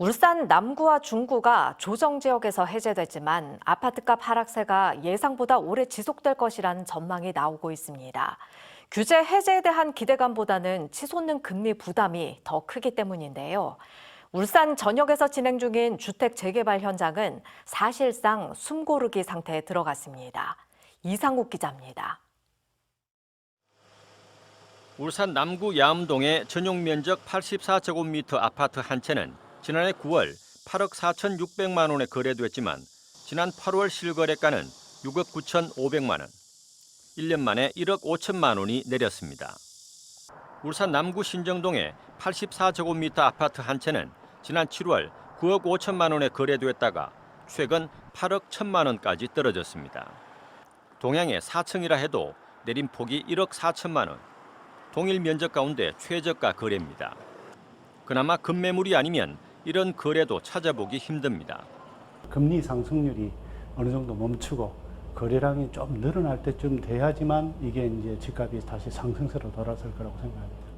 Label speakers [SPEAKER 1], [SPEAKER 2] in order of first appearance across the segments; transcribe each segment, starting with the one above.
[SPEAKER 1] 울산 남구와 중구가 조정 지역에서 해제됐지만 아파트값 하락세가 예상보다 오래 지속될 것이라는 전망이 나오고 있습니다. 규제 해제에 대한 기대감보다는 치솟는 금리 부담이 더 크기 때문인데요. 울산 전역에서 진행 중인 주택 재개발 현장은 사실상 숨고르기 상태에 들어갔습니다. 이상욱 기자입니다.
[SPEAKER 2] 울산 남구 야암동의 전용 면적 84제곱미터 아파트 한 채는 지난해 9월 8억 4,600만 원에 거래됐지만 지난 8월 실거래가는 6억 9,500만 원. 1년 만에 1억 5천만 원이 내렸습니다. 울산 남구 신정동의 84제곱미터 아파트 한 채는 지난 7월 9억 5천만 원에 거래됐다가 최근 8억 1천만 원까지 떨어졌습니다. 동양의 4층이라 해도 내림폭이 1억 4천만 원. 동일 면적 가운데 최저가 거래입니다. 그나마 급매물이 아니면 이런 거래도 찾아보기 힘듭니다.
[SPEAKER 3] 금리 상승률이 어느 정도 멈추고 거래량이 좀 늘어날 때쯤 돼야지만 이게 이제 집값이 다시 상승세로 돌아설 거라고 생각합니다.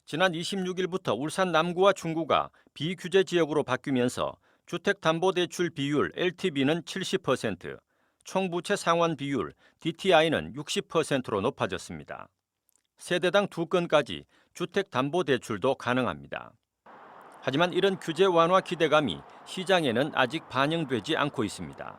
[SPEAKER 2] 지난 26일부터 울산 남구와 중구가 비규제 지역으로 바뀌면서 주택담보대출 비율 LTV는 70%, 총부채 상환 비율 DTI는 60%로 높아졌습니다. 세대당 2건까지 주택담보대출도 가능합니다. 하지만 이런 규제 완화 기대감이 시장에는 아직 반영되지 않고 있습니다.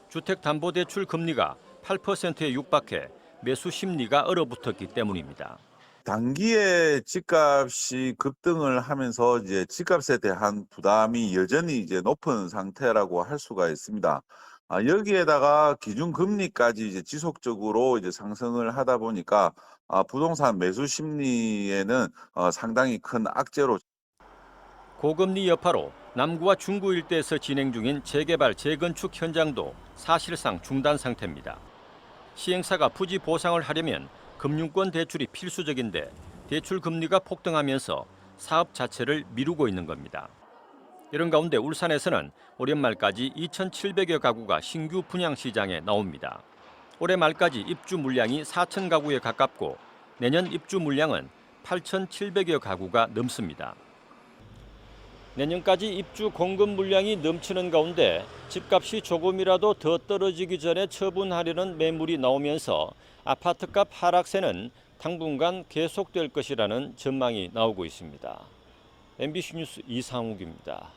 [SPEAKER 2] 주택담보대출 금리가 8%에 육박해 매수 심리가 얼어붙었기 때문입니다.
[SPEAKER 4] 단기에 집값이 급등을 하면서 이제 집값에 대한 부담이 여전히 이제 높은 상태라고 할 수가 있습니다. 여기에다가 기준금리까지 이제 지속적으로 이제 상승을 하다 보니까 부동산 매수 심리에는 상당히 큰 악재로.
[SPEAKER 2] 고금리 여파로 남구와 중구 일대에서 진행 중인 재개발, 재건축 현장도 사실상 중단 상태입니다. 시행사가 부지 보상을 하려면 금융권 대출이 필수적인데 대출 금리가 폭등하면서 사업 자체를 미루고 있는 겁니다. 이런 가운데 울산에서는 올해 말까지 2,700여 가구가 신규 분양 시장에 나옵니다. 올해 말까지 입주 물량이 4천 가구에 가깝고 내년 입주 물량은 8,700여 가구가 넘습니다. 내년까지 입주 공급 물량이 넘치는 가운데 집값이 조금이라도 더 떨어지기 전에 처분하려는 매물이 나오면서 아파트값 하락세는 당분간 계속될 것이라는 전망이 나오고 있습니다. MBC 뉴스 이상욱입니다.